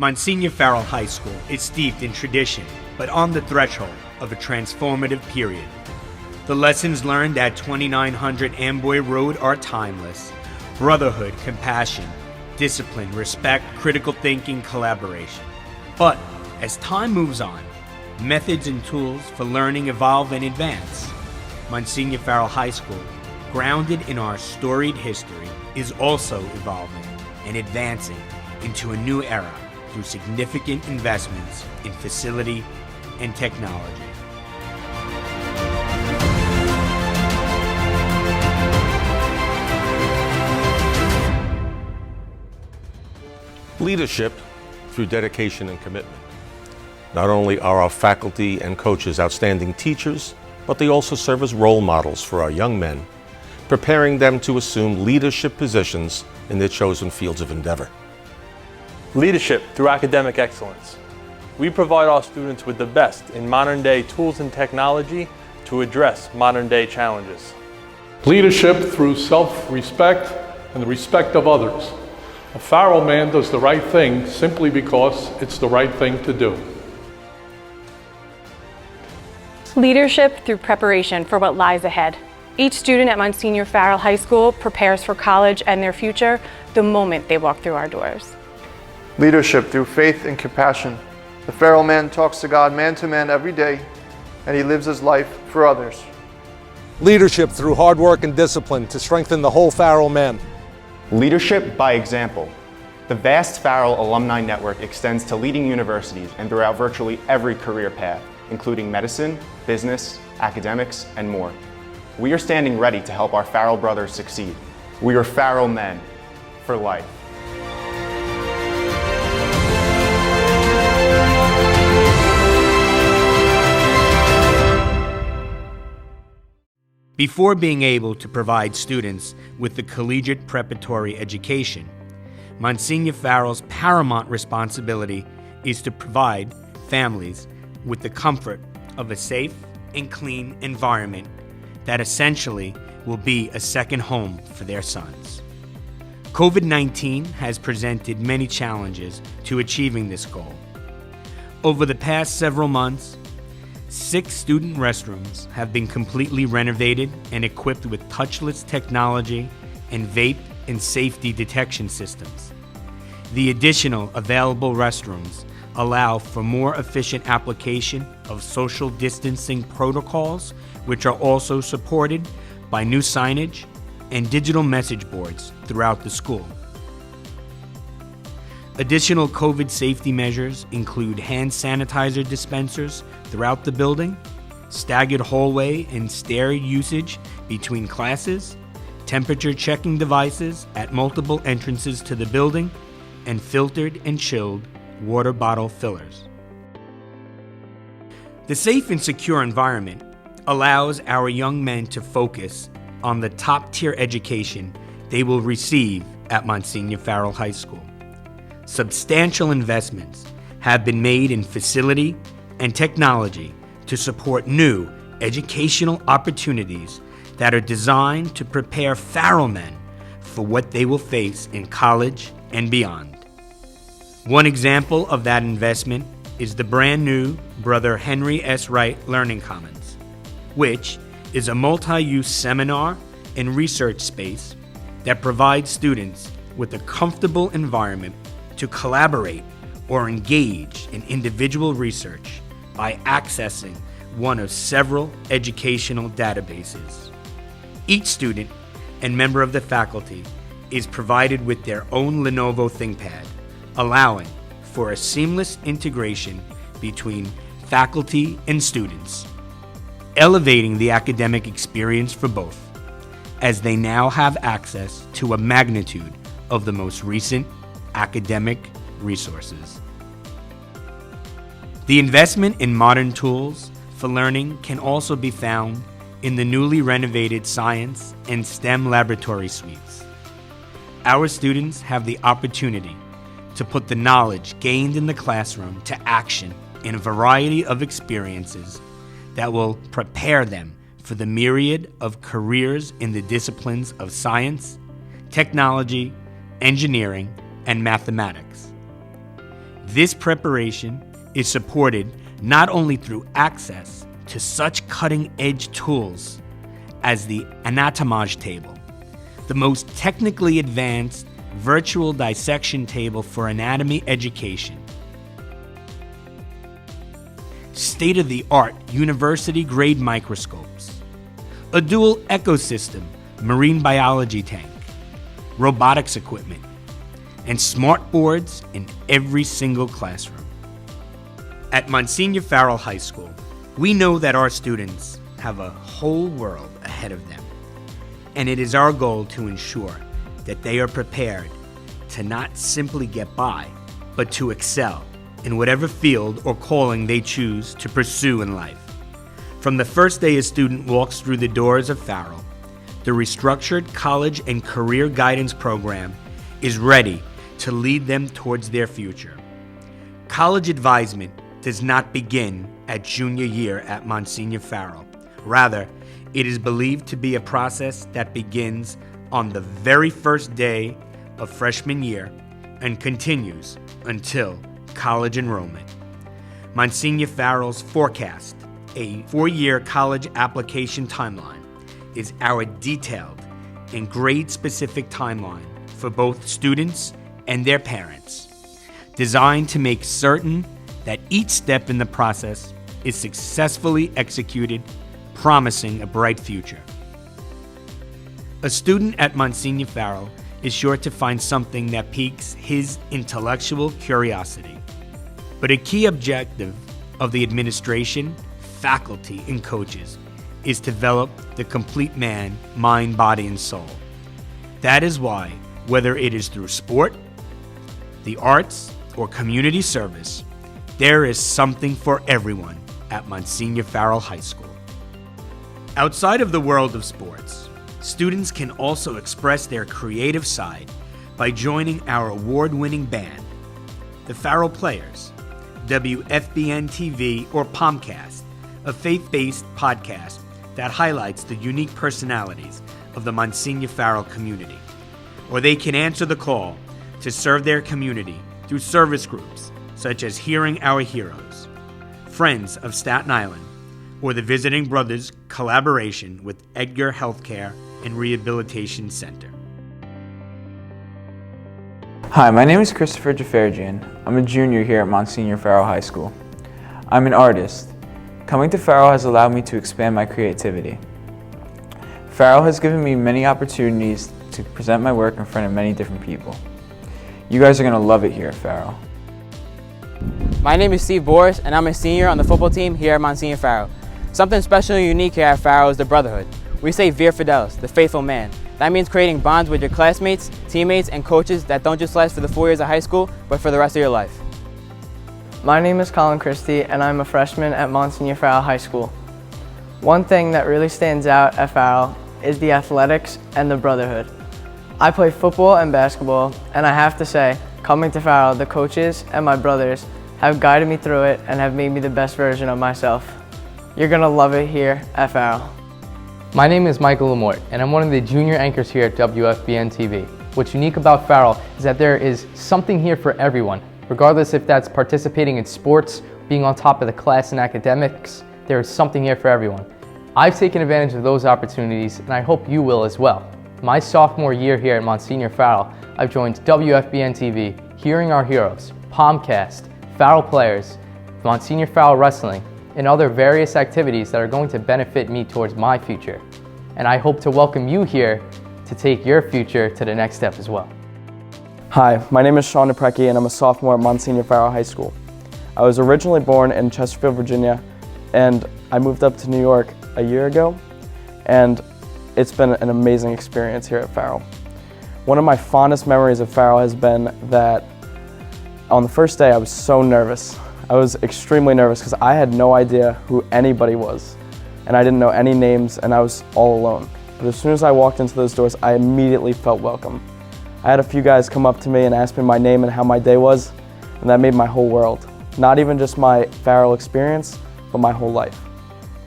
Monsignor Farrell High School is steeped in tradition, but on the threshold of a transformative period. The lessons learned at 2900 Amboy Road are timeless. Brotherhood, compassion, discipline, respect, critical thinking, collaboration. But as time moves on, methods and tools for learning evolve and advance. Monsignor Farrell High School, grounded in our storied history, is also evolving and advancing into a new era through significant investments in facility and technology. Leadership through dedication and commitment. Not only are our faculty and coaches outstanding teachers, but they also serve as role models for our young men, preparing them to assume leadership positions in their chosen fields of endeavor. Leadership through academic excellence. We provide our students with the best in modern-day tools and technology to address modern-day challenges. Leadership through self-respect and the respect of others. A Farrell man does the right thing simply because it's the right thing to do. Leadership through preparation for what lies ahead. Each student at Monsignor Farrell High School prepares for college and their future the moment they walk through our doors. Leadership through faith and compassion. The Farrell man talks to God man to man every day, and he lives his life for others. Leadership through hard work and discipline to strengthen the whole Farrell man. Leadership by example. The vast Farrell alumni network extends to leading universities and throughout virtually every career path, including medicine, business, academics, and more. We are standing ready to help our Farrell brothers succeed. We are Farrell men for life. Before being able to provide students with the collegiate preparatory education, Monsignor Farrell's paramount responsibility is to provide families with the comfort of a safe and clean environment that essentially will be a second home for their sons. COVID-19 has presented many challenges to achieving this goal. Over the past several months, 6 student restrooms have been completely renovated and equipped with touchless technology and vape and safety detection systems. The additional available restrooms allow for more efficient application of social distancing protocols, which are also supported by new signage and digital message boards throughout the school. Additional COVID safety measures include hand sanitizer dispensers throughout the building, staggered hallway and stair usage between classes, temperature checking devices at multiple entrances to the building, and filtered and chilled water bottle fillers. The safe and secure environment allows our young men to focus on the top-tier education they will receive at Monsignor Farrell High School. Substantial investments have been made in facility and technology to support new educational opportunities that are designed to prepare Farrell men for what they will face in college and beyond. One example of that investment is the brand new Brother Henry S. Wright Learning Commons, which is a multi-use seminar and research space that provides students with a comfortable environment to collaborate or engage in individual research by accessing one of several educational databases. Each student and member of the faculty is provided with their own Lenovo ThinkPad, allowing for a seamless integration between faculty and students, elevating the academic experience for both, as they now have access to a magnitude of the most recent academic resources. The investment in modern tools for learning can also be found in the newly renovated science and STEM laboratory suites. Our students have the opportunity to put the knowledge gained in the classroom to action in a variety of experiences that will prepare them for the myriad of careers in the disciplines of science, technology, engineering, and mathematics. This preparation is supported not only through access to such cutting-edge tools as the anatomage table, the most technically advanced virtual dissection table for anatomy education, state-of-the-art university-grade microscopes, a dual ecosystem marine biology tank, robotics equipment, and smart boards in every single classroom. At Monsignor Farrell High School, we know that our students have a whole world ahead of them, and it is our goal to ensure that they are prepared to not simply get by, but to excel in whatever field or calling they choose to pursue in life. From the first day a student walks through the doors of Farrell, the restructured college and career guidance program is ready to lead them towards their future. College advisement does not begin at junior year at Monsignor Farrell. Rather, it is believed to be a process that begins on the very first day of freshman year and continues until college enrollment. Monsignor Farrell's forecast, a 4-year college application timeline, is our detailed and grade-specific timeline for both students and their parents, designed to make certain that each step in the process is successfully executed, promising a bright future. A student at Monsignor Farrell is sure to find something that piques his intellectual curiosity. But a key objective of the administration, faculty, and coaches is to develop the complete man, mind, body, and soul. That is why, whether it is through sport, the arts, or community service, there is something for everyone at Monsignor Farrell High School. Outside of the world of sports, students can also express their creative side by joining our award-winning band, the Farrell Players, WFBN TV or Palmcast, a faith-based podcast that highlights the unique personalities of the Monsignor Farrell community. Or they can answer the call to serve their community through service groups such as Hearing Our Heroes, Friends of Staten Island, or the Visiting Brothers collaboration with Edgar Healthcare and Rehabilitation Center. Hi, my name is Christopher Jafarjian. I'm a junior here at Monsignor Farrell High School. I'm an artist. Coming to Farrell has allowed me to expand my creativity. Farrell has given me many opportunities to present my work in front of many different people. You guys are going to love it here at Farrell. My name is Steve Boris, and I'm a senior on the football team here at Monsignor Farrell. Something special and unique here at Farrell is the brotherhood. We say Vir Fidelis, the faithful man. That means creating bonds with your classmates, teammates, and coaches that don't just last for the 4 years of high school, but for the rest of your life. My name is Colin Christie, and I'm a freshman at Monsignor Farrell High School. One thing that really stands out at Farrell is the athletics and the brotherhood. I play football and basketball, and I have to say, coming to Farrell, the coaches and my brothers have guided me through it and have made me the best version of myself. You're gonna love it here at Farrell. My name is Michael Lamort, and I'm one of the junior anchors here at WFBN TV. What's unique about Farrell is that there is something here for everyone. Regardless if that's participating in sports, being on top of the class in academics, there is something here for everyone. I've taken advantage of those opportunities, and I hope you will as well. My sophomore year here at Monsignor Farrell, I've joined WFBN TV, Hearing Our Heroes, Palmcast, Farrell Players, Monsignor Farrell Wrestling, and other various activities that are going to benefit me towards my future. And I hope to welcome you here to take your future to the next step as well. Hi, my name is Sean Depreki, and I'm a sophomore at Monsignor Farrell High School. I was originally born in Chesterfield, Virginia, and I moved up to New York a year ago, and it's been an amazing experience here at Farrell. One of my fondest memories of Farrell has been that on the first day I was so nervous. I was extremely nervous because I had no idea who anybody was, and I didn't know any names, and I was all alone. But as soon as I walked into those doors, I immediately felt welcome. I had a few guys come up to me and ask me my name and how my day was, and that made my whole world. Not even just my Farrell experience, but my whole life.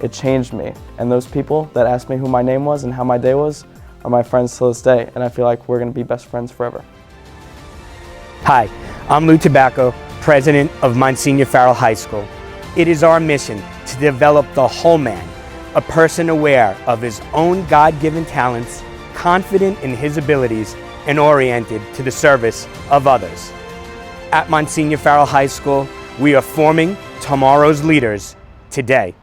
It changed me, and those people that asked me who my name was and how my day was are my friends to this day, and I feel like we're going to be best friends forever. Hi, I'm Lou Tobacco, president of Monsignor Farrell High School, it is our mission to develop the whole man, a person aware of his own God-given talents, confident in his abilities, and oriented to the service of others. At Monsignor Farrell High School, we are forming tomorrow's leaders today.